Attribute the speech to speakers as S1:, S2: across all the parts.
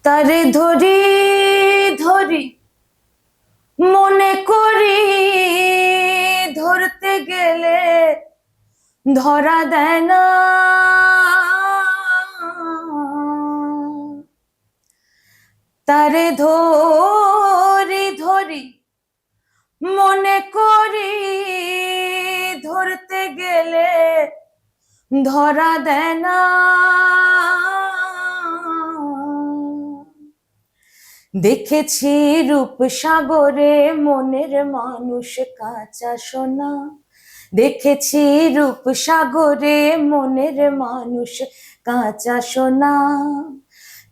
S1: তারে ধরি ধরি মনে করি, ধরতে গেলে ধরা দেয় না। তারে ধরি ধরি মনে করি, ধরতে গেলে ধরা দেয় না। দেখেছি রূপসাগরে মনের মানুষ কাঁচা সোনা, দেখেছি রূপসাগরে মনের মানুষ কাঁচা সোনা।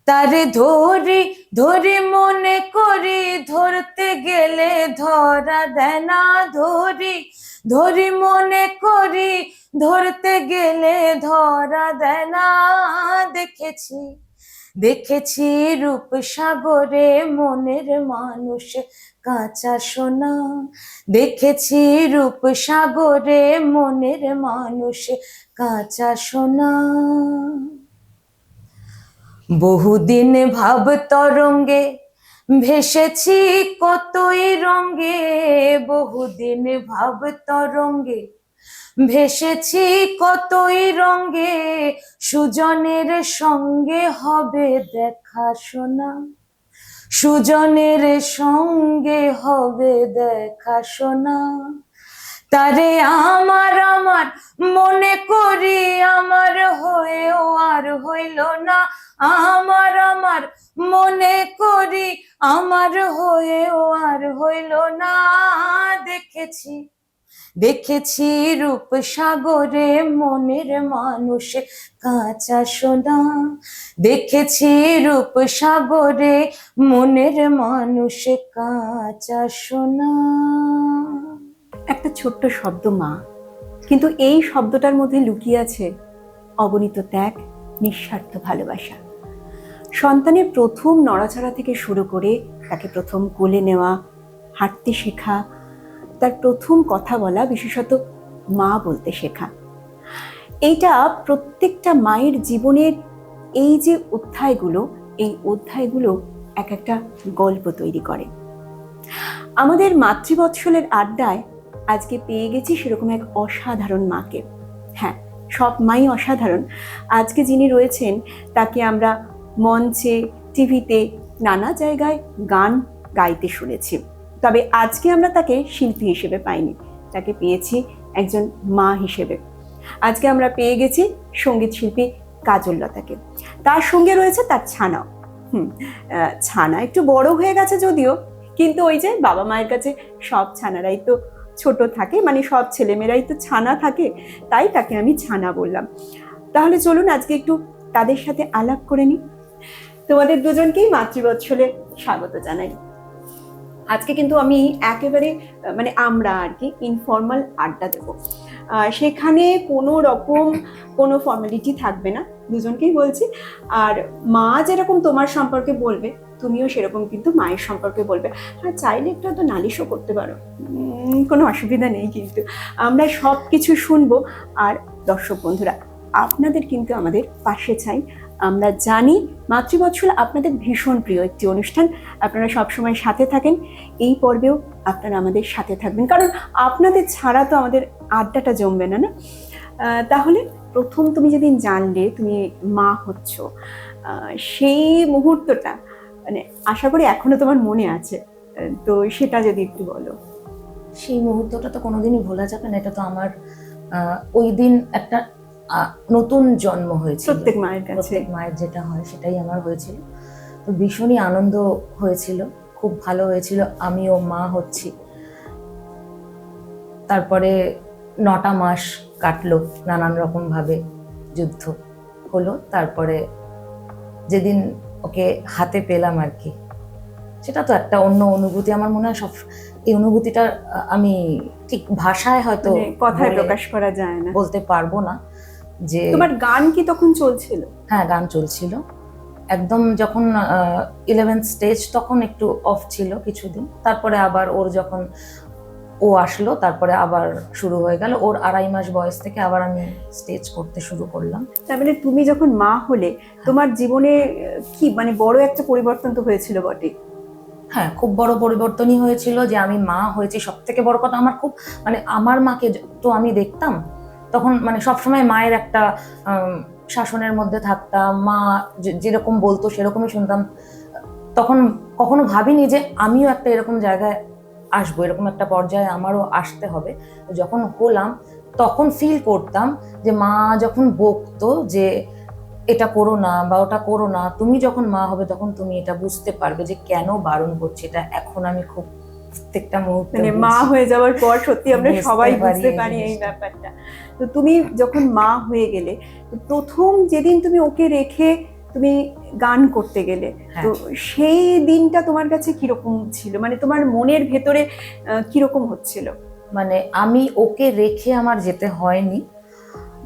S1: তারে ধরি ধরি মনে করি, ধরতে গেলে ধরা দেয় না। ধরি ধরি মনে করি, ধরতে গেলে ধরা দেয় না। দেখেছি দেখেছি রূপসাগরে মনের মানুষ কাঁচা সোনা, দেখেছি রূপসাগরে মনের মানুষ কাঁচা সোনা। বহুদিন ভাব তরঙ্গে ভেসেছি কতই রঙ্গে, বহুদিন ভাব তরঙ্গে ভেসেছি কতই রঙ্গে। সুজনের সঙ্গে হবে দেখা শোনা, সুজনের সঙ্গে হবে দেখা শোনা। তারে আমার আমার মনে করি, আমার হয়েও আর হইল না। আমার আমার মনে করি, আমার হয়েও আর হইল না। দেখেছি দেখেছি রূপসাগরে মনের মানুষ কাঁচা সোনা, দেখেছি রূপসাগরে মনের মানুষ কাঁচা সোনা।
S2: একটা ছোট্ট শব্দ মা, কিন্তু এই শব্দটার মধ্যে লুকিয়ে আছে অগণিত ত্যাগ, নিঃস্বার্থ ভালোবাসা। সন্তানের প্রথম নড়াচড়া থেকে শুরু করে তাকে প্রথম কোলে নেওয়া, হাঁটতে শেখা, তার প্রথম কথা বলা, বিশেষত মা বলতে শেখা, এইটা প্রত্যেকটা মায়ের জীবনের এই যে অধ্যায়গুলো, এই অধ্যায়গুলো এক একটা গল্প তৈরি করে। আমাদের মাতৃবৎসলের আড্ডায় আজকে পেয়ে গেছি সেরকম এক অসাধারণ মাকে। হ্যাঁ, সব মাই অসাধারণ। আজকে যিনি রয়েছেন তাকে আমরা মঞ্চে, টিভিতে, নানা জায়গায় গান গাইতে শুনেছি, তবে আজকে আমরা তাকে শিল্পী হিসেবে পাইনি, তাকে পেয়েছি একজন মা হিসেবে। আজকে আমরা পেয়ে গেছি সঙ্গীত শিল্পী কাজল লতাকে, তার সঙ্গে রয়েছে তার ছানাও। ছানা একটু বড় হয়ে গেছে যদিও, কিন্তু ওই যে বাবা মায়ের কাছে সব ছানারাই তো ছোট থাকে, মানে সব ছেলেমেয়েরাই তো ছানা থাকে, তাই তাকে আমি ছানা বললাম। তাহলে চলুন আজকে একটু তাদের সাথে আলাপ করে নিই। তোমাদের দুজনকেই মাতৃবৎসলে স্বাগত জানাই। আজকে কিন্তু আমি একেবারে মানে আমরা আর কি ইনফর্মাল আড্ডা দেবো, সেখানে কোনো রকম কোনো ফর্মালিটি থাকবে না, দুজনকেই বলছি। আর মা যেরকম তোমার সম্পর্কে বলবে, তুমিও সেরকম কিন্তু মায়ের সম্পর্কে বলবে। হ্যাঁ, চাইলে একটু হয়তো নালিশও করতে পারো, কোনো অসুবিধা নেই, কিন্তু আমরা সব কিছু শুনবো। আর দর্শক বন্ধুরা, আপনাদের কিন্তু আমাদের পাশে চাই। আমরা জানি মাতৃবৎসল আপনাদের ভীষণ প্রিয় একটি অনুষ্ঠান, আপনারা সবসময় সাথে থাকেন, এই পর্বেও আপনারা আমাদের সাথে থাকবেন, কারণ আপনাদের ছাড়া তো আমাদের আড্ডাটা জমবে না। তাহলে প্রথম তুমি যেদিন জানলে তুমি মা হচ্ছ, সেই মুহূর্তটা মানে আশা করি এখনো তোমার মনে আছে, তো সেটা যদি একটু বলো।
S1: সেই মুহূর্তটা তো কোনোদিনই ভোলা যাবে না। এটা তো আমার ওই দিন একটা নতুন জন্ম হয়েছিল,
S2: প্রত্যেক মায়ের কাছে,
S1: প্রত্যেক মায়ের যেটা হয় সেটাই আমার হয়েছিল। তো ভীষণই আনন্দ হয়েছিল, খুব ভালো হয়েছিল। আমিও মা হচ্ছি। তারপরে 9টা মাস কাটলো, নানান রকম ভাবে যুদ্ধ হলো। তারপরে যেদিন ওকে হাতে পেলাম আর কি, সেটা তো একটা অন্য অনুভূতি। আমার মনে হয় সব এই অনুভূতিটা আমি ঠিক ভাষায় হয়তো
S2: কথায় প্রকাশ করা যায় না,
S1: বলতে পারবো না। যে
S2: তোমার গান কি তখন চলছিল?
S1: হ্যাঁ, গান চলছিল একদম। যখন 11th স্টেজ তখন একটু অফ ছিল কিছুদিন, তারপরে আবার ওর যখন ও আসলো, তারপরে আবার শুরু হয়ে গেল। ওর 2.5 মাস বয়স থেকে আবার আমি স্টেজ করতে শুরু করলাম।
S2: তার মানে তুমি যখন মা হলে তোমার জীবনে কি মানে বড় একটা পরিবর্তন তো হয়েছিল বটে।
S1: হ্যাঁ, খুব বড় পরিবর্তনই হয়েছিল যে আমি মা হয়েছি। সব থেকে বড় কথা, আমার খুব মানে আমার মাকে তো আমি দেখতাম তখন, মানে সবসময় মায়ের একটা শাসনের মধ্যে থাকতাম। মা যেরকম বলতো সেরকমই শুনতাম। তখন কখনো ভাবিনি যে আমিও একটা এরকম জায়গায় আসবো, এরকম একটা পর্যায়ে আমারও আসতে হবে। যখন হলাম তখন ফিল করতাম যে মা যখন বকতো যে এটা করো না বা ওটা করো না, তুমি যখন মা হবে তখন তুমি এটা বুঝতে পারবে যে কেন বারণ করছে। এটা এখন আমি খুব প্রত্যেকটা মুহূর্তে
S2: মানে মা হয়ে যাওয়ার পর সত্যি আমরা
S1: বুঝতে
S2: সবাই
S1: পারি
S2: বুঝতে
S1: এই
S2: পারি এই
S1: জিনিসটা।
S2: ব্যাপারটা। তো তুমি যখন মা হয়ে গেলে, তো প্রথম যেদিন তুমি ওকে রেখে তুমি গান করতে গেলে, তো সেই দিনটা তোমার কাছে কিরকম ছিল, মানে তোমার মনের ভেতরে কিরকম হচ্ছিল?
S1: মানে আমি ওকে রেখে আমার যেতে হয়নি,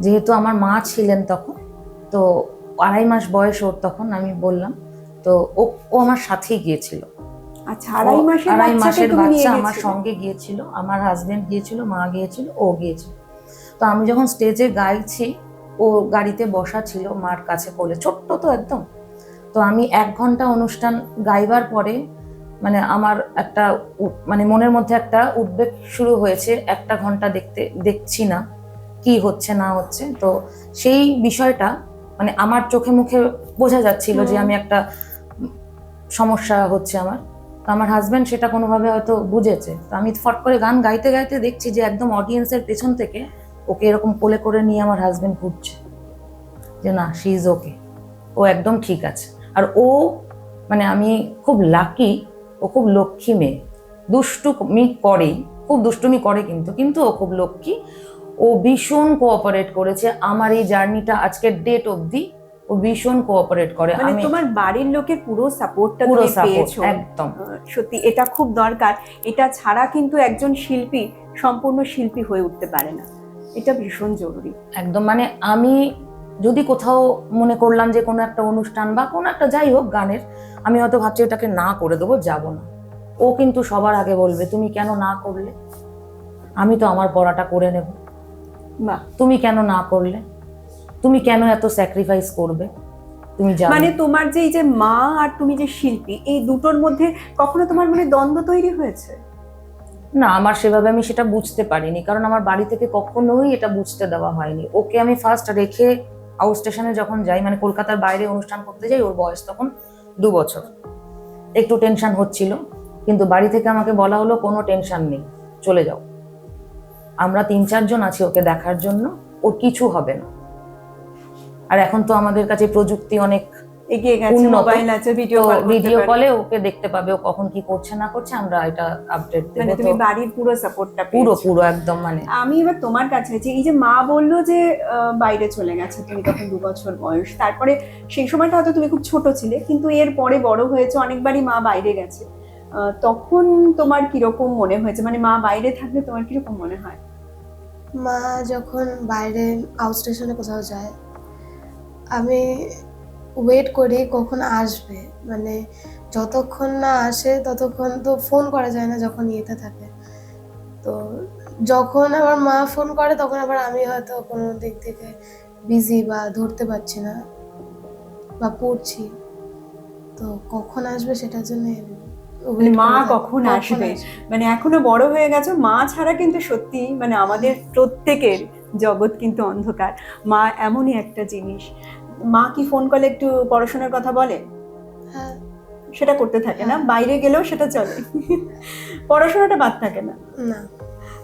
S1: যেহেতু আমার মা ছিলেন তখন। তো 2.5 মাস বয়স ওর তখন, আমি বললাম। তো ও ও আমার সাথেই গিয়েছিল।
S2: আচ্ছা, 2.5 মাসের
S1: বাচ্চা
S2: বাচ্চাকে
S1: আমার সঙ্গে গিয়েছিল, আমার হাজবেন্ড গিয়েছিল, মা গিয়েছিল, ও গিয়েছিল। তো আমি যখন স্টেজে গাইছি, ও গাড়িতে বসা ছিল মার কাছে কোলে, ছোট্ট তো একদম। তো আমি 1 ঘন্টা অনুষ্ঠান গাইবার পরে মানে আমার একটা মানে মনের মধ্যে একটা উদ্বেগ শুরু হয়েছে। 1টা ঘন্টা দেখছি না কি হচ্ছে না হচ্ছে। তো সেই বিষয়টা মানে আমার চোখে মুখে বোঝা যাচ্ছিল যে আমি একটা সমস্যা হচ্ছে আমার। তো আমার হাজবেন্ড সেটা কোনোভাবে হয়তো বুঝেছে। তো আমি ফট করে গান গাইতে গাইতে দেখছি যে একদম অডিয়েন্সের পেছন থেকে ওকে এরকম কোলে করে নিয়ে আমার হাজবেন্ড ঘুরছে, যে না, শি ইজ ওকে, ও একদম ঠিক আছে। আর ও মানে আমি খুব লাকি, ও খুব লক্ষ্মী মেয়ে। দুষ্টুমি করেই, খুব দুষ্টুমি করে, কিন্তু ও খুব লক্ষ্মী। ও ভীষণ কোঅপারেট করেছে আমার এই জার্নিটা আজকের ডেট অবধি। ও ভীষণ কোঅপারেট করে।
S2: মানে
S1: আমি
S2: তোমার বাড়ির লোকের পুরো সাপোর্টটা
S1: পুরো
S2: তুমি
S1: সাপোর্ট,
S2: পেয়েছো।
S1: একদম।
S2: সত্যি এটা খুব দরকার। এটা ছাড়া কিন্তু একজন শিল্পী সম্পূর্ণ শিল্পী হয়ে উঠতে পারে না, এটা ভীষণ জরুরি।
S1: একদম, মানে আমি যদি কোথাও মনে করলাম যে কোনো একটা অনুষ্ঠান বা কোনো একটা যাই হোক গানের, আমি হয়তো ভাবছি ওটাকে না করে দেবো, যাব না, ও কিন্তু সবার আগে বলবে তুমি কেন না করলে, আমি তো আমার পড়াটা করে নেব,
S2: বাহ,
S1: তুমি কেন না করলে, তুমি কেন এত স্যাক্রিফাইস করবে, তুমি জানো।
S2: মানে তোমার যে এই যে মা আর তুমি যে শিল্পী, এই দুটোর মধ্যে কখনো তোমার মনে দ্বন্দ্ব তৈরি হয়েছে?
S1: না, আমার সেভাবে আমি সেটা বুঝতে পারিনি, কারণ আমার বাড়ি থেকে কখনোই এটা বুঝতে দেওয়া হয়নি। ওকে আমি ফার্স্ট রেখে আউট স্টেশনে যখন যাই, মানে কলকাতার বাইরে অনুষ্ঠান করতে যাই, ওর বয়স তখন 2 বছর। একটু টেনশন হচ্ছিল, কিন্তু বাড়ি থেকে আমাকে বলা হলো কোনো টেনশন নেই, চলে যাও, আমরা 3-4 জন আছি ওকে দেখার জন্য, ওর কিছু হবে না। আর এখন তো আমাদের কাছে প্রযুক্তি অনেক
S2: এগিয়ে গেছে, মোবাইল আছে, ভিডিও
S1: কলে ওকে দেখতে পাবে, ও কখন কি করছে না করছে, আমরা এটা আপডেট দেব।
S2: মানে তুমি বাড়ির পুরো সাপোর্টটা
S1: পুরো
S2: পেয়েছো।
S1: পুরো একদম। মানে
S2: আমি এবার তোমার কাছে আছি, এই যে মা বললো যে বাইরে চলে গেছে, তুমি তখন 2 বছর বয়স, তারপরে সেই সময়টা হয়তো তুমি খুব ছোট ছিলে, কিন্তু এর পরে বড় হয়েছে, অনেকবারই মা বাইরে গেছে, তখন তোমার কিরকম মনে হয়েছে, মানে মা বাইরে থাকলে তোমার কিরকম মনে হয়?
S3: মা যখন বাইরে আউট স্টেশনে কোথাও যায়, আমি ওয়েট করি কখন আসবে, মানে যতক্ষণ না আসে ততক্ষণ তো ফোন করা যায় না যখন ইয়েতে থাকে। তো যখন আমার মা ফোন করে তখন আবার আমি হয়তো কোনো দিক থেকে বিজি বা ধরতে পারছি না বা পড়ছি, তো কখন আসবে সেটার জন্য
S2: মানে মা কখন আসবে, মানে এখনো বড় হয়ে গেছো, মা ছাড়া কিন্তু সত্যি মানে আমাদের প্রত্যেকের জগৎ কিন্তু অন্ধকার। মা এমনই একটা জিনিস। মা কি ফোন কলে একটু পড়াশোনার কথা বলে?
S3: হ্যাঁ,
S2: সেটা করতে থাকে না, বাইরে গেলেও সেটা চলে, পড়াশোনাটা বাদ থাকে না।
S3: না।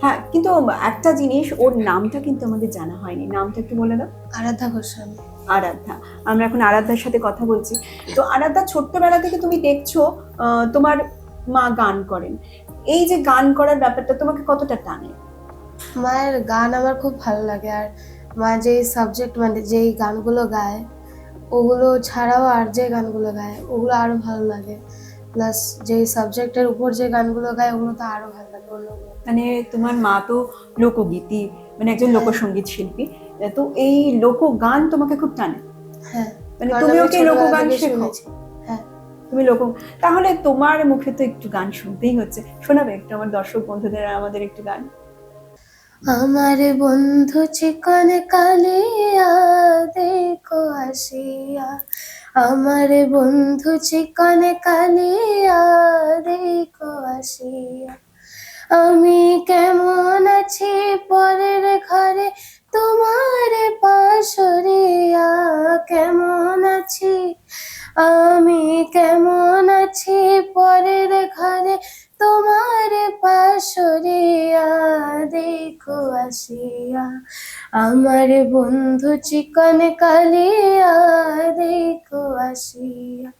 S2: হ্যাঁ, কিন্তু একটা জিনিস, ওর নামটা কিন্তু আমাদের জানা হয়নি, নামটা একটু বলে দাও।
S3: আরাধ্যা গোস্বামী।
S2: আরাধ্যা। আমরা এখন আরাধ্যার সাথে কথা বলছি। তো আরাধ্যা, ছোট্টবেলা থেকে তুমি দেখছো তোমার মা গান করেন, এই যে গান করার ব্যাপারটা তোমাকে কতটা টানে?
S3: মায়ের গান আমার খুব ভালো লাগে, আর মা যেই সাবজেক্ট মানে যেই গানগুলো গায় ওগুলো ছাড়াও আর যে গানগুলো গায় ওগুলো আরো ভালো লাগে, প্লাস যেই সাবজেক্টের উপর যে গানগুলো গায় ওগুলো তো আরো ভালো লাগে অন্যগুলো।
S2: মানে তোমার মা তো লোকগীতি, মানে একজন লোকসঙ্গীত শিল্পী, তো এই লোকগান তোমাকে খুব টানে?
S3: হ্যাঁ,
S2: মানে তুমি ওকে লোকগান শেখো?
S3: হ্যাঁ।
S2: তুমি লোক, তাহলে তোমার মুখে তো একটু গান শুনতেই হচ্ছে, শোনাবে একটু আমার দর্শক বন্ধুদের আর আমাদের একটু গান?
S3: আমার বন্ধু চিকন কালিয়া দেখো আসিয়া, আমার বন্ধু চিকন কালিয়া দেখো আসিয়া, আমি কেমন আছি পরের ঘরে তোমার পাশরিয়া, কেমন আছি আমি কেমন আছি পরের ঘরে তোমার পাশরিয়া দেখো আসিয়া, আমার বন্ধু চিকন কালিয়া দেখো আসিয়া,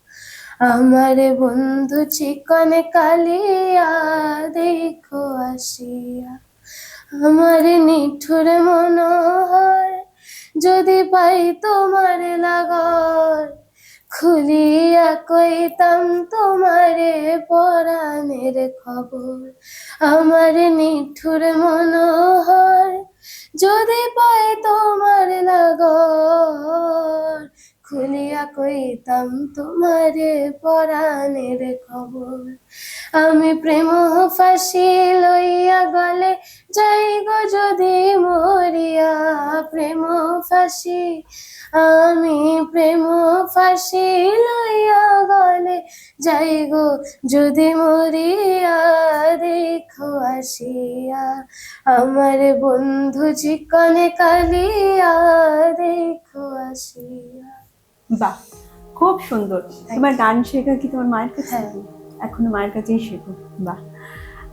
S3: আমার বন্ধু চিকন কালিয়া দেখো আসিয়া, আমার নিঠুর মনোহর যদি পাই তোমার লাগর, খুলিয়া কইতাম তোমারে পরাণের খবর, আমার নিঠুর মনোহর যদি পাই তোমার লাগর, খুলিয়া কইতাম তোমারে পরাণের খবর, আমি প্রেম ফাঁসি লইয়া গলে যাই গো যদি মরিয়া, প্রেম ফাঁসি আমি প্রেম ফাঁসি লইয়া গলে যাই গো যদি মরিয়া দেখো আসিয়া, আমার বন্ধু চিকন কালিয়া দেখো আসিয়া।
S2: বাহ, খুব সুন্দর। তোমার গান শেখা কি তোমার মায়ের কাছে?
S3: হ্যাঁ।
S2: এখনো মায়ের কাছেই শেখো? বাহ।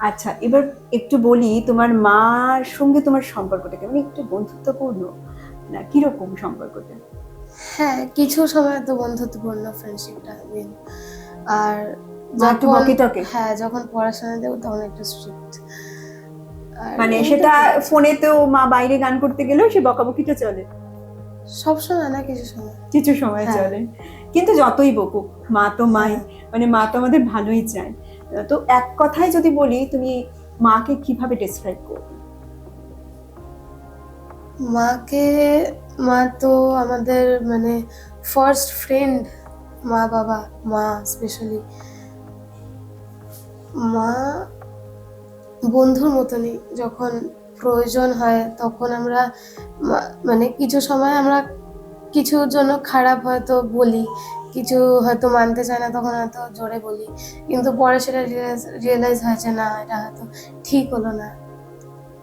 S2: আচ্ছা, এবার একটু বলি, তোমার মার সঙ্গে তোমার সম্পর্কটা কেমন? একটু বন্ধুত্বপূর্ণ না কিরকম সম্পর্কটা?
S3: হ্যাঁ, কিছু সময় তো বন্ধুত্বপূর্ণ, ফ্রেন্ডশিপটা মেন। আর
S2: মা একটু বকেটকে?
S3: হ্যাঁ, যখন পড়াশোনা দেবো তখন একটু স্ট্রিক্ট।
S2: মানে সেটা ফোনেতেও মা বাইরে গান করতে গেলেও সে বকাবকিটা চলে?
S3: সব সময় না, কিছু সময়।
S2: কিছু সময়
S3: হ্যাঁ।
S2: চলে, কিন্তু যতই বকুক মা তো মাই, মানে মা তো আমাদের ভালোই চায়। তো এক কথায় যদি বলি, তুমি মাকে কিভাবে ডেসক্রাইব করবে?
S3: মা তো আমাদের মানে ফার্স্ট ফ্রেন্ড, মা বাবা, মা স্পেশালি মা বন্ধুর মতনই। যখন প্রয়োজন হয় তখন আমরা মানে কিছু সময় আমরা কিছুর জন্য খারাপ হয়তো বলি, কিছু হয়তো মানতে চায় না, তখন হয়তো জোরে বলি, কিন্তু পরে সেটা রিয়েলাইজ হয় যে না, এটা হয়তো ঠিক হলো না।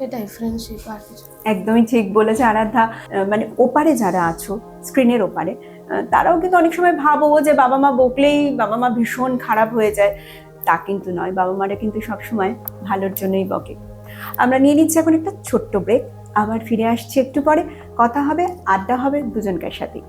S3: এটাই ফ্রেন্ডশিপ, আর কিছু।
S2: একদমই ঠিক বলেছে আরাধ্যা। মানে ওপারে যারা আছো, স্ক্রিনের ওপারে, তারাও কিন্তু অনেক সময় ভাবো যে বাবা মা বকলেই বাবা মা ভীষণ খারাপ হয়ে যায়। তা কিন্তু নয়, বাবা মারা কিন্তু সবসময় ভালোর জন্যই বকে। আমরা নিয়ে নিচ্ছি এখন একটা ছোট্ট ব্রেক, আবার ফিরে আসছি একটু পরে। কথা হবে, আড্ডা হবে দুজনকার সাথে।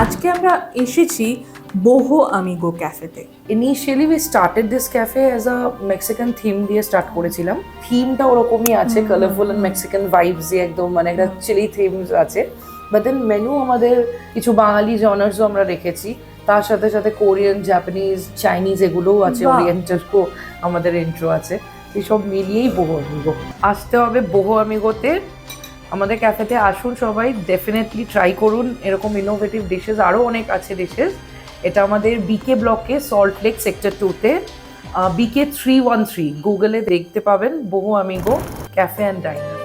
S4: আজকে আমরা এসেছি বোহো আমিগো ক্যাফেতে।
S5: Initially we started this cafe as a Mexican theme দিয়ে স্টার্ট করেছিলাম। থিমটা ওরকমই আছে, কালারফুল অ্যান্ড মেক্সিকান ভাইবস দিয়ে একদম, মানে একটা চিলি থিমস আছে। বাট দেন মেনু আমাদের কিছু বাঙালি জনার্সও আমরা রেখেছি, তার সাথে সাথে কোরিয়ান, জাপানিজ, চাইনিজ এগুলোও আছে, ওরিয়েন্টালও আমাদের ইন্ট্রো আছে। এই সব মিলিয়েই বোহো আমিগো। আসতে হবে বোহো আমিগোতে, আমাদের ক্যাফেতে আসুন সবাই, ডেফিনেটলি ট্রাই করুন। এরকম ইনোভেটিভ ডিশেস আরও অনেক আছে ডিশেস। এটা আমাদের বিকে ব্লকে, সল্ট লেক সেক্টর 2-তে, বিকে 313, গুগলে দেখতে পাবেন বোহো আমিগো ক্যাফে অ্যান্ড ডাইনার।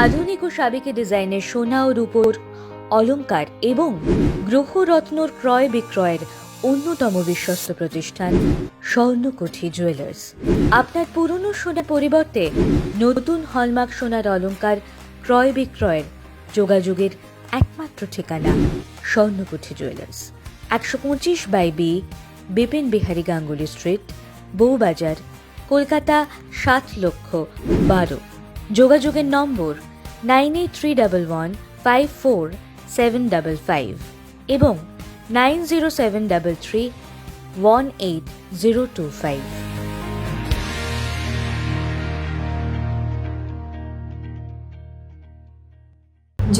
S6: আধুনিক ও সাবেকি ডিজাইনের সোনা ও রূপোর অলংকার এবং গ্রহরত্নর ক্রয় বিক্রয়ের অন্যতম বিশ্বস্ত প্রতিষ্ঠান স্বর্ণকুঠি জুয়েলার্স। আপনার পুরনো সোনার পরিবর্তে নতুন হলমার্ক সোনার অলংকার ক্রয় বিক্রয়ের যোগাযোগের একমাত্র ঠিকানা Swarnakuthi jewellers, 125/B Bipin Behari Ganguly street, Bowbazar, Kolkata 7,12,000। যোগাযোগের নম্বর 9831154755 এবং 9073318025।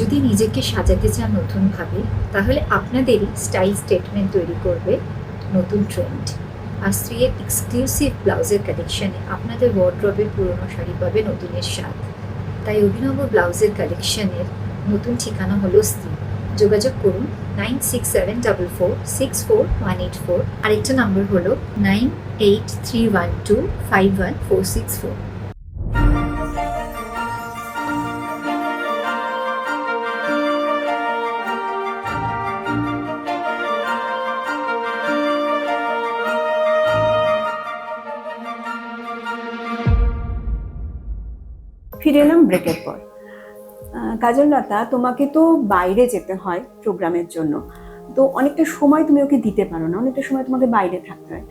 S7: যদি নিজেকে সাজাতে চান নতুনভাবে, তাহলে আপনাদেরই স্টাইল স্টেটমেন্ট তৈরি করবে নতুন ট্রেন্ড। আর স্ত্রীর এক্সক্লুসিভ ব্লাউজের কালেকশানে আপনাদের ওয়ার্ড্রবের পুরনো শাড়ি পাবে নতুনের স্বাদ। তাই অভিনব ব্লাউজের কালেকশানের নতুন ঠিকানা হলো স্ত্রী। যোগাযোগ করুন 9674464184, আরেকটা নাম্বার হলো 9831251464।
S2: ফিরে এলাম ব্রেকের পর। কাজললতা, তোমাকে তো বাইরে যেতে হয় প্রোগ্রামের জন্য, তো অনেকটা সময় তুমি ওকে দিতে পারো না, অনেকটা সময় তোমাকে বাইরে থাকতে হয়।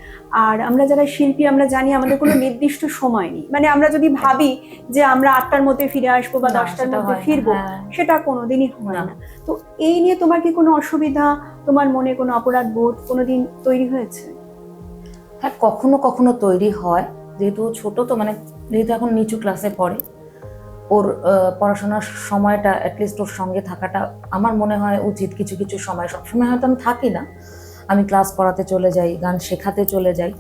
S2: আর আমরা যারা শিল্পী আমরা জানি আমাদের কোনো নির্দিষ্ট সময় নেই, মানে আমরা যদি ভাবি যে আমরা 8টার মধ্যে ফিরে আসবো বা
S1: না,
S2: 10টার
S1: সেটা
S2: মধ্যে
S1: হয় না।
S2: ফিরবো,
S1: হ্যাঁ।
S2: সেটা কোনোদিনই হয়
S1: না।
S2: না। তো এই নিয়ে তোমার কি কোনো অসুবিধা, তোমার মনে কোনো অপরাধ বোধ কোনোদিন তৈরি হয়েছে?
S1: হ্যাঁ, কখনো কখনো তৈরি হয়, যেহেতু ছোট তো, মানে যেহেতু এখন নিচু ক্লাসে পড়ে, ওর পড়াশোনার সময়টা অ্যাটলিস্ট ওর সঙ্গে থাকাটা আমার মনে হয় উচিত। কিছু কিছু সময়, সবসময় হয়তো আমি থাকি না, আমি ক্লাস পড়াতে চলে যাই, গান শেখাতে চলে যাই,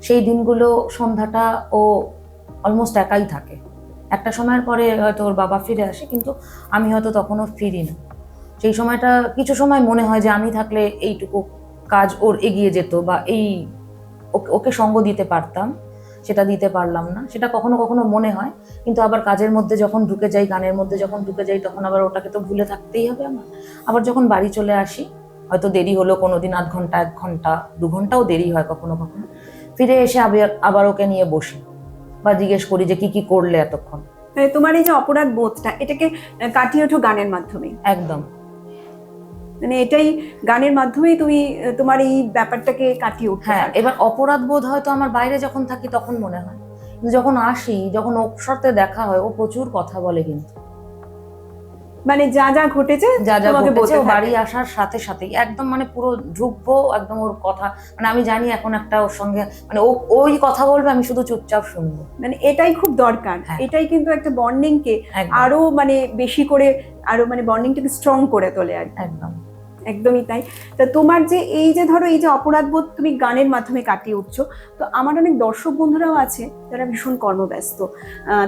S1: সেই দিনগুলো সন্ধ্যাটা ও অলমোস্ট একাই থাকে। একটা সময়ের পরে হয়তো ওর বাবা ফিরে আসে, কিন্তু আমি হয়তো তখনও ফিরি না। সেই সময়টা কিছু সময় মনে হয় যে আমি থাকলে এইটুকু কাজ ওর এগিয়ে যেত, বা এই ওকে সঙ্গ দিতে পারতাম, সেটা দিতে পারলাম না, সেটা কখনো কখনো মনে হয়। কিন্তু আবার কাজের মধ্যে যখন ঢুকে যাই, গানের মধ্যে যখন ঢুকে যাই, তখন আবার ওটাকে তো ভুলে থাকতেই হবে আমার। আবার যখন বাড়ি চলে আসি, হয়তো দেরি হলো, কোনোদিন আধ ঘন্টা, 1 ঘন্টা, 2 ঘন্টাও দেরি হয় কখনো কখনো, ফিরে এসে আবার ওকে নিয়ে বসি বা জিজ্ঞেস করি যে কি কি করলে এতক্ষণ।
S2: মানে তোমার এই যে অপরাধ বোধটা, এটাকে কাটিয়ে ওঠো গানের মাধ্যমে।
S1: একদম।
S2: মানে এটাই গানের মাধ্যমেই তুমি তোমার এই ব্যাপারটাকে কাটিয়ে উঠতে
S1: হ্যাঁ,
S2: পারো।
S1: এবার অপরাধ বোধ হয়তো আমার বাইরে যখন থাকি তখন মনে হয়, কিন্তু যখন আসি, যখন ওর সাথে দেখা হয়, ও প্রচুর কথা বলে, কিন্তু
S2: মানে যা যা ঘটেছে
S1: যা যা
S2: তোমাকে
S1: ঘটেছে
S2: বলতে
S1: ও
S2: থাকে।
S1: বাড়ি আসার সাথে সাথেই একদম মানে পুরো ঢুকবো, একদম ওর কথা, মানে আমি জানি এখন একটা ওর সঙ্গে, মানে ওই কথা বলবে, আমি শুধু চুপচাপ শুনবো।
S2: মানে এটাই খুব দরকার।
S1: হ্যাঁ।
S2: এটাই কিন্তু একটা বন্ডিং কে
S1: একদম।
S2: আরো মানে বেশি করে, আরো মানে বন্ডিংটাকে স্ট্রং করে তোলে আর কি।
S1: একদম।
S2: একদমই তাই। তা তোমার যে এই যে ধরো এই যে অপরাধবোধ তুমি গানের মাধ্যমে কাটিয়ে উঠছো, তো আমার অনেক দর্শক বন্ধুরাও আছে যারা ভীষণ কর্মব্যস্ত,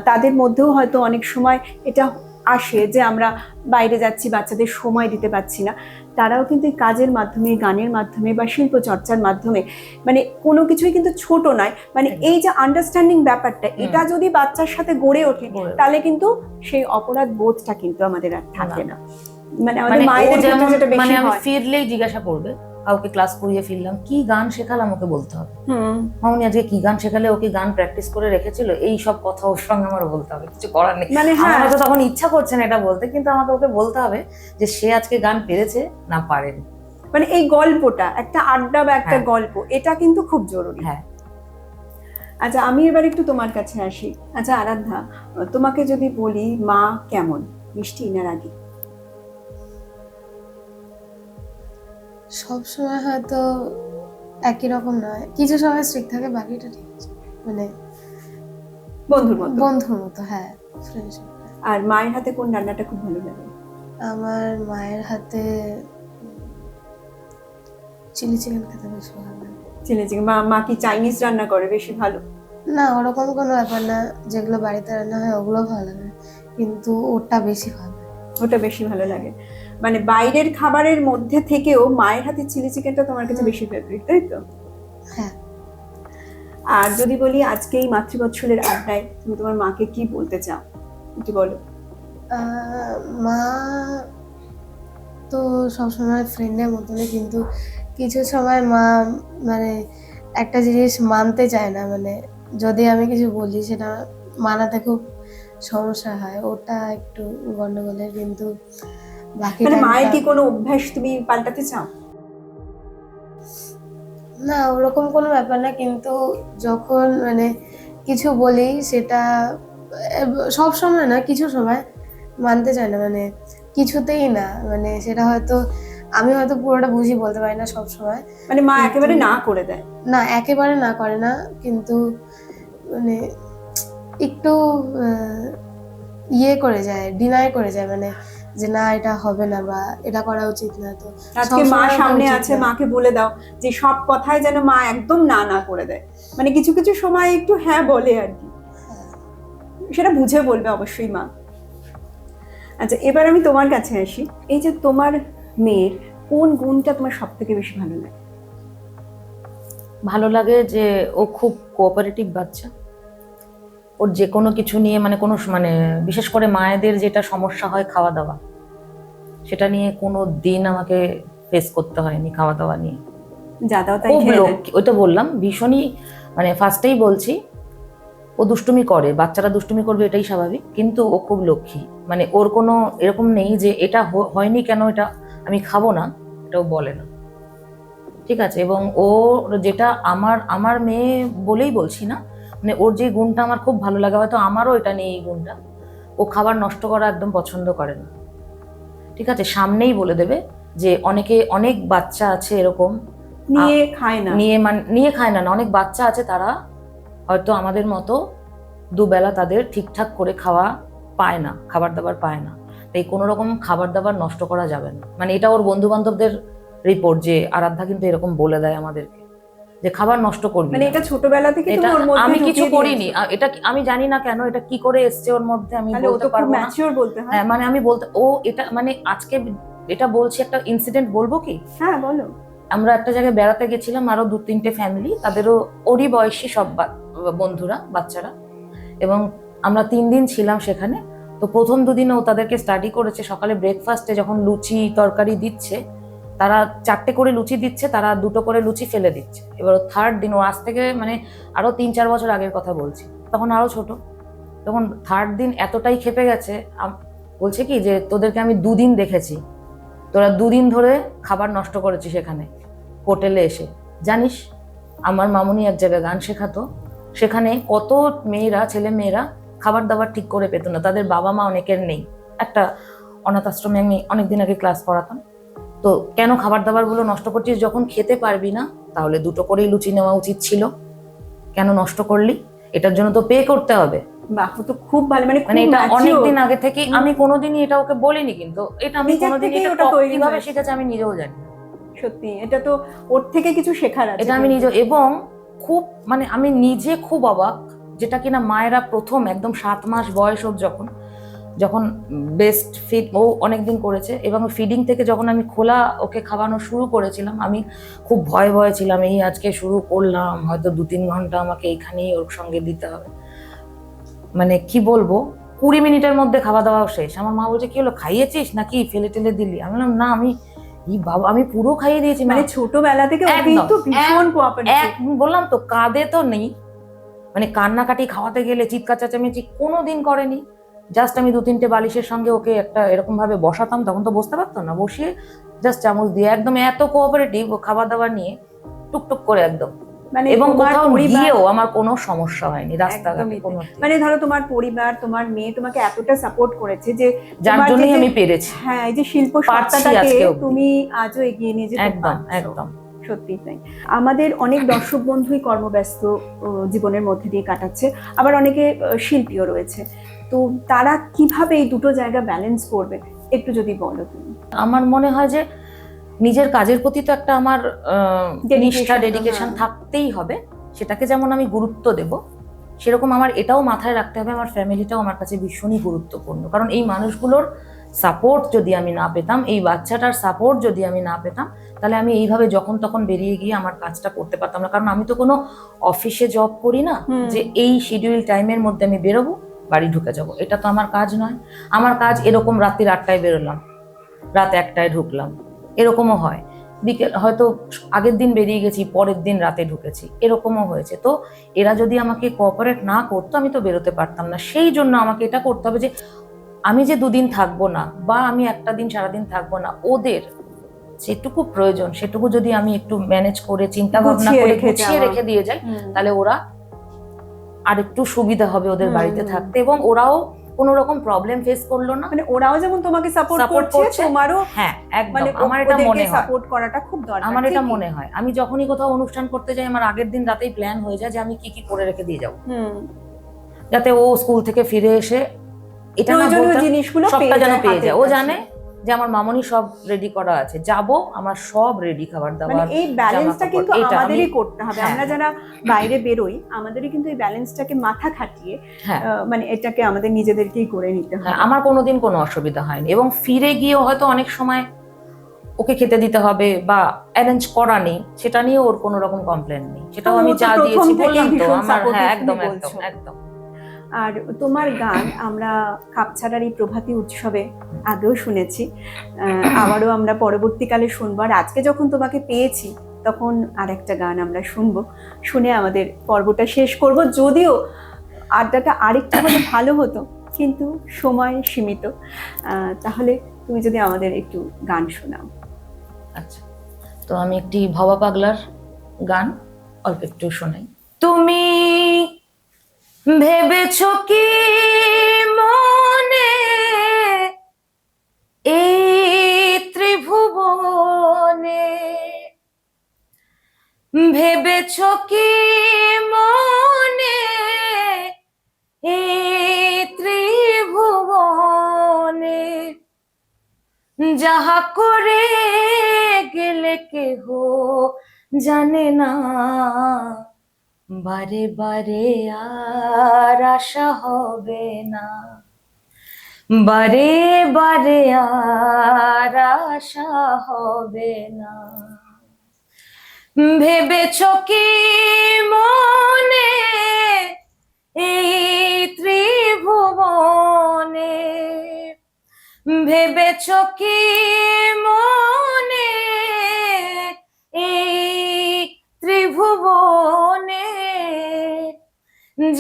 S2: তাদের মধ্যেও হয়তো অনেক সময় এটা আসে যে আমরা বাইরে যাচ্ছি, বাচ্চাদের সময় দিতে পারছি না। তারাও কিন্তু এই কাজের মাধ্যমে, গানের মাধ্যমে বা শিল্প চর্চার মাধ্যমে, মানে কোনো কিছুই কিন্তু ছোট নয়, মানে এই যে আন্ডারস্ট্যান্ডিং ব্যাপারটা, এটা যদি বাচ্চার সাথে গড়ে ওঠে, তাহলে কিন্তু সেই অপরাধ বোধটা কিন্তু আমাদের আর থাকে না। মানে আমাদের মায়েদের ক্ষেত্রে যেটা বেশি
S1: আমি
S2: হয়,
S1: ফিরলেই জিজ্ঞাসা করবে, কাউকে ক্লাস করিয়ে ফিরলাম, কি গান শেখালাম, ওকে বলতে হবে, মামনি আজকে কি গান শেখালে, ওকে গান প্র্যাকটিস করে রেখেছিল, এই সব কথা ওর সঙ্গে আমার বলতে হবে, কিছু করার নেই।
S2: মানে হ্যাঁ,
S1: আমার হয়তো তখন ইচ্ছা করছে না এটা বলতে, কিন্তু আমাকে ওকে বলতে হবে যে সে আজকে গান পেরেছে না পারেনি।
S2: মানে এই গল্পটা একটা আড্ডা বা একটা
S1: হ্যাঁ।
S2: গল্প, এটা কিন্তু খুব জরুরি।
S1: হ্যাঁ।
S2: আচ্ছা, আমি এবার একটু তোমার কাছে আসি। আচ্ছা আরাধ্যা, তোমাকে যদি বলি মা কেমন, মিষ্টি না রাগী?
S3: সব সময় হয়তো একই রকম নয়, কিছু সময় স্ট্রিক্ট থাকে, বাকিটা ঠিক আছে, মানে
S2: বন্ধুর মতো।
S3: বন্ধুর মতো। হ্যাঁ, ফ্রেন্ডশিপ।
S2: আর মায়ের হাতে কোন রান্নাটা খুব ভালো লাগে?
S3: আমার মায়ের হাতে চিলি চিকেন খেতে বেশি ভালো লাগে।
S2: Chilli chicken. মা কি চাইনিজ রান্না করে বেশি ভালো?
S3: না, ওরকম কোনো ব্যাপার না, যেগুলো বাড়িতে রান্না হয় ওগুলো ভালো লাগে, কিন্তু ওটা বেশি ভালো লাগে।
S2: ওটা বেশি ভালো লাগে। মানে বাইরের খাবারের মধ্যে থেকেও মায়ের হাতে চিলি চিকেনটা তোমার কাছে বেশি ফেভারিট, তাই তো?
S3: হ্যাঁ।
S2: আর যদি বলি আজকে এই মাতৃবৎসরের আড্ডায় তুমি তোমার মাকে কি বলতে চাও, একটু বলো।
S3: মা তো সবসময় ফ্রেন্ডের মতনই, কিন্তু কিছু সময় মা মানে একটা জিনিস মানতে চায় না, মানে যদি আমি কিছু বলি সেটা মানাতে খুব সমস্যা হয়, ওটা একটু গন্ডগোলের। কিন্তু বাকি
S2: মানে মায়ের কি কোনো অভ্যাস তুমি পাল্টাতে চাও?
S3: না, ওরকম কোনো ব্যাপার না, কিন্তু যখন মানে কিছু বলি সেটা সব সময় না, কিছু সময় মানতে চায় না, মানে কিছুতেই না, মানে সেটা হয়তো আমি হয়তো পুরোটা বুঝি, বলতে পারি না সব সময়।
S2: মানে মা একেবারে না করে দেয়?
S3: না, একেবারে না করে না, কিন্তু মানে একটু ইয়ে করে যায়, ডিনাই করে যায়, মানে যে না এটা হবে না বা এটা করা উচিত না। তো
S2: আজকে মা
S3: সবসময় আমার
S2: সামনে
S3: উচিত
S2: আছে,
S3: না।
S2: মাকে বলে দাও যে সব কথায় যেন মা একদম না না করে দেয়, মানে কিছু কিছু সময় একটু হ্যাঁ বলে আর কি, সেটা বুঝে বলবে অবশ্যই মা। আচ্ছা, এবার আমি তোমার কাছে আসি। এই যে তোমার মেয়ের কোন গুণটা তোমার সব থেকে বেশি ভালো লাগে?
S1: ভালো লাগে যে ও খুব কোঅপারেটিভ বাচ্চা। ওর যে কোনো কিছু নিয়ে মানে কোনো মানে বিশেষ করে মায়েদের যেটা সমস্যা হয় খাওয়া দাওয়া, সেটা নিয়ে কোনো দিন আমাকে ফেস করতে হয়নি খাওয়া দাওয়া নিয়ে।
S2: যা দাও তাই
S1: খুব
S2: খেয়ে নেয়।
S1: লক্ষ্মী, ওই তো বললাম ভীষণই, মানে ফার্স্টেই বলছি ও দুষ্টুমি করে, বাচ্চারা দুষ্টুমি করবে এটাই স্বাভাবিক, কিন্তু ও খুব লক্ষ্মী। মানে ওর কোনো এরকম নেই যে এটা হয়নি কেন, এটা আমি খাবো না, এটাও বলে না, ঠিক আছে। এবং ও যেটা আমার আমার মেয়ে বলেই বলছি না, মানে ওর যে গুণটা আমার খুব ভালো লাগে, হয়তো আমারও এটা নেই এই গুণটা, ও খাবার নষ্ট করা একদম পছন্দ করে না, ঠিক আছে। সামনেই বলে দেবে যে অনেক বাচ্চা আছে এরকম
S2: নিয়ে খায় না।
S1: নিয়ে খায় না, অনেক বাচ্চা আছে তারা হয়তো আমাদের মতো দুবেলা তাদের ঠিকঠাক করে খাওয়া পায় না, খাবার দাবার পায় না, তাই কোনো রকম খাবার দাবার নষ্ট করা যাবে না। মানে এটা ওর বন্ধু বান্ধবদের রিপোর্ট যে আরাধ্যা কিন্তু এরকম বলে দেয় আমাদেরকে যে খাবার নষ্ট করবি
S2: মানে
S1: না।
S2: এটা ছোটবেলা থেকে
S1: এটা
S2: তুমি ওর মধ্যে
S1: আমি কিছু
S2: ঢুকিয়ে
S1: করিনি,
S2: দিয়েছো।
S1: এটা আমি জানি না কেন এটা কি করে এসছে ওর মধ্যে, আমি
S2: তাহলে ও
S1: বলতে
S2: তো খুব
S1: পারবো না।
S2: ম্যাচিওর বলতে হয়।
S1: হ্যাঁ, মানে আমি বলতে, ও এটা মানে আজকে এটা বলছি, একটা ইনসিডেন্ট বলবো কি?
S2: হ্যাঁ বলো।
S1: আমরা একটা জায়গায় বেড়াতে গেছিলাম, আরো 2-3টে ফ্যামিলি, তাদেরও ওরই বয়সী সব বন্ধুরা, বাচ্চারা, এবং আমরা 3 দিন ছিলাম সেখানে। তো প্রথম 2 দিন ও তাদেরকে স্টাডি করেছে, সকালে ব্রেকফাস্টে যখন লুচি তরকারি দিচ্ছে, তারা 4টে করে লুচি দিচ্ছে, তারা 2টো করে লুচি ফেলে দিচ্ছে। এবার থার্ড দিন, ও আজ থেকে মানে আরো 3-4 বছর আগের কথা বলছি, তখন আরো ছোট, তখন থার্ড দিন এতটাই খেপে গেছে, বলছে কি যে তোদেরকে আমি 2 দিন দেখেছি, তোরা 2 দিন ধরে খাবার নষ্ট করেছিস এখানে হোটেলে এসে। জানিস আমার মামুনি এক জায়গায় গান শেখাতো, সেখানে কত মেয়েরা, ছেলে মেয়েরা খাবার দাবার ঠিক করে পেত না, তাদের বাবা মা অনেকের নেই। একটা অনাথ আশ্রমে আমি অনেকদিন আগে ক্লাস করাতাম। তো কেন খাবার দাবার গুলো নষ্ট করছিস? যখন খেতে পারবি না তাহলে 2টো করেই লুচি নেওয়া উচিত ছিল, কেন নষ্ট করলি? এটার জন্য তো পে করতে হবে।
S2: বাহ, ও তো খুব ভালো, মানে
S1: মানে
S2: খুব
S1: এটা
S2: mature।
S1: অনেকদিন আগে থেকে, আমি কোনোদিনই এটা ওকে বলিনি, কিন্তু এটা আমি
S2: নিজের
S1: কোনোদিনই
S2: থেকেই
S1: এটা
S2: ওটা তৈরি
S1: কিভাবে
S2: হয়েছে।
S1: শিখেছে আমি নিজেও জানি না।
S2: সত্যি এটা তো ওর থেকে কিছু শেখার আছে।
S1: এটা আমি নিজে, এবং খুব মানে আমি নিজে খুব অবাক, যেটা কিনা মায়েরা প্রথম একদম 7 মাস বয়স ওর যখন বেস্ট ফিড ও অনেকদিন করেছে, এবং ফিডিং থেকে যখন আমি খোলা ওকে খাওয়ানো শুরু করেছিলাম, আমি খুব ভয়ে ছিলাম, এই আজকে শুরু করলাম, হয়তো 2-3 ঘন্টা আমাকে এইখানেই ওর সঙ্গে দিতে হবে। মানে কি বলবো, 20 মিনিটের মধ্যে খাওয়া দাওয়া শেষ। আমার মা বলছে কি হলো, খাইয়েছিস নাকি ফেলে টেলে দিলি? আমি বললাম না, বাবা আমি পুরো খাইয়ে দিয়েছি।
S2: মানে ছোটবেলা থেকে ও
S1: একদম,
S2: কিন্তু ভীষণ কোঅপারেটিভ।
S1: বললাম তো, কাঁদে তো নেই, মানে কান্নাকাটি, খাওয়াতে গেলে চিৎকার চেঁচামেচি কোনোদিন করেনি। জাস্ট আমি 2-3টে বালিশের সঙ্গে ওকে একটা এরকম ভাবে বসাতাম, তখন তো বসতে পারতো না, বসিয়ে জাস্ট চামচ দিয়ে, একদম এত কোঅপারেটিভ ও খাবার দাবার নিয়ে, টুকটুক করে একদম।
S2: মানে
S1: এবং
S2: তোমার
S1: কোথাও
S2: পরিবার,
S1: গিয়েও আমার কোনো সমস্যা হয়নি রাস্তাঘাটে
S2: একদমই
S1: কোনো।
S2: তাই। মানে ধরো তোমার পরিবার, তোমার মেয়ে তোমাকে এতটা সাপোর্ট করেছে যে
S1: যার
S2: তোমার
S1: জন্যই
S2: যে-
S1: আমি পেরেছি।
S2: হ্যাঁ, এই যে শিল্প
S1: পারছি
S2: সত্তাটাকে
S1: আজকে অবধি।
S2: তুমি আজও এগিয়ে নিয়ে যেতে
S1: একদম
S2: পারছো।
S1: একদম।
S2: সত্যি তাই। আমাদের অনেক দর্শক বন্ধুই কর্মব্যস্ত জীবনের মধ্যে দিয়ে কাটাচ্ছে, আবার অনেকে শিল্পীও রয়েছে। তো তারা কিভাবে এই দুটো জায়গা ব্যালেন্স করবে একটু যদি বলো তুমি।
S1: আমার মনে হয় যে নিজের কাজের প্রতি তো একটা আমার নিষ্ঠা,
S2: Dedication,
S1: ডেডিকেশন
S2: হ্যাঁ।
S1: থাকতেই হবে, সেটাকে যেমন আমি গুরুত্ব দেব, সেরকম আমার এটাও মাথায় রাখতে হবে আমার ফ্যামিলিটাও আমার কাছে ভীষণই গুরুত্বপূর্ণ। কারণ এই মানুষগুলোর সাপোর্ট যদি আমি না পেতাম, এই বাচ্চাটার সাপোর্ট যদি আমি না পেতাম, তাহলে আমি এইভাবে যখন তখন বেরিয়ে গিয়ে আমার কাজটা করতে পারতাম না। কারণ আমি তো কোনো অফিসে জব করি না যে এই শিডিউল টাইমের মধ্যে আমি বেরোবো, বাড়ি ঢুকে যাবো, এটা তো আমার কাজ নয়। আমার কাজ এরকম রাত্রি 8টায় বেরোলাম, রাত 1টায় ঢুকলাম, এরকমও হয়। বিকেল হয়তো আগের দিন বেরিয়ে গেছি, পরের দিন রাতে ঢুকেছি, এরকমও হয়েছে। তো এরা যদি আমাকে কোঅপারেট না করতো, আমি তো বেরোতে পারতাম না। সেই জন্য আমাকে এটা করতে হবে যে আমি যে 2 দিন থাকবো না, বা আমি একটা দিন সারাদিন থাকবো না, ওদের যেটুকু প্রয়োজন সেটুকু যদি আমি একটু ম্যানেজ করে, চিন্তা ভাবনা করে গুছিয়ে রেখে দিয়ে যাই, তাহলে ওরা আর একটু সুবিধা হবে ওদের বাড়িতে থাকতে, এবং ওরাও কোনো রকম প্রবলেম ফেস করলো না।
S2: মানে ওরাও যেমন তোমাকে সাপোর্ট
S1: Support
S2: করছে,
S1: করছে।
S2: তোমারও
S1: হ্যাঁ একদম,
S2: মানে
S1: আমার এটা মনে হয়
S2: সাপোর্ট করাটা খুব দরকার।
S1: আমার এটা
S2: ঠিকই।
S1: মনে হয়। আমি যখনই কোথাও অনুষ্ঠান করতে যাই, আমার আগের দিন রাতেই প্ল্যান হয়ে যায় যে আমি কি কি করে রেখে দিয়ে যাবো, যাতে ও স্কুল থেকে ফিরে এসে এটা না
S2: প্রয়োজনীয়
S1: বলতাম,
S2: জিনিসগুলো
S1: সবটা যেন পেয়ে
S2: হাতের
S1: যায়। ও
S2: কাছে।
S1: জানে যে আমার মামনি সব রেডি করা আছে, যাব আমার সব রেডি, খাবার
S2: মানে
S1: দাবার,
S2: এই ব্যালেন্সটা
S1: জামাকাপড়,
S2: কিন্তু
S1: এটা
S2: আমাদেরই
S1: আমি-
S2: করতে হবে।
S1: হ্যাঁ,
S2: আমরা যারা বাইরে বেরোই আমাদেরই কিন্তু এই ব্যালেন্সটাকে মাথা খাটিয়ে
S1: হ্যাঁ
S2: মানে এটাকে আমাদের নিজেদেরকেই করে নিতে
S1: হ্যাঁ,
S2: হবে।
S1: আমার কোনোদিন কোনো অসুবিধা হয়নি। এবং ফিরে গিয়ে হয়তো অনেক সময় ওকে খেতে দিতে হবে বা অ্যারেঞ্জ করা নেই, সেটা নিয়ে ওর কোনো রকম কমপ্লেন নেই। সেটাও
S2: ও
S1: আমি
S2: তো
S1: যা
S2: প্রথম
S1: দিয়েছি
S2: থেকেই
S1: বললাম তো
S2: ভীষণ
S1: আমার,
S2: supportive
S1: হ্যাঁ
S2: তুমি
S1: একদম
S2: বলছো।
S1: একদম একদম।
S2: আর তোমার গান আমরা খাপছাড়ার এই প্রভাতী উৎসবে আগেও শুনেছি, আবারও আমরা পরবর্তীকালে শুনবো। আর আজকে যখন তোমাকে পেয়েছি তখন আর একটা গান আমরা শুনবো, শুনে আমাদের পর্বটা শেষ করব। যদিও আড্ডাটা আরেকটু হলে ভালো হতো, কিন্তু সময় সীমিত। তাহলে তুমি যদি আমাদের একটু গান শোনাও।
S1: আচ্ছা, তো আমি একটি ভবা পাগলার গান অল্প একটু শোনাই। তুমি ভেবেছো কি মনে এই ত্রিভুবনে, ভেবেছো কি মনে এই ত্রিভুবনে যাহা করে গেলে কেহ জানে না, বারে বারে আর আশা হবে না, বারে বারে আর আশা হবে না। ভেবেছো কি মনে এই ত্রিভুবনে, ভেবেছো কি মনে এই ত্রিভুবনে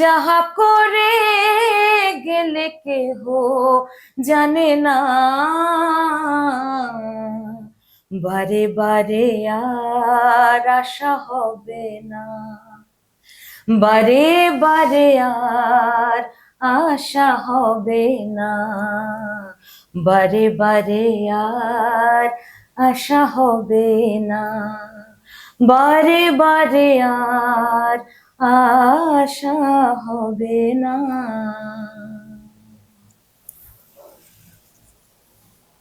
S1: যাহা করে গেলে কেহ জানে না, বারে বারে আর আশা হবে না, বারে বারে আর আশা হবে না, বারে বারে আর আশা হবে না, বারে বারে আর আশা হবে না।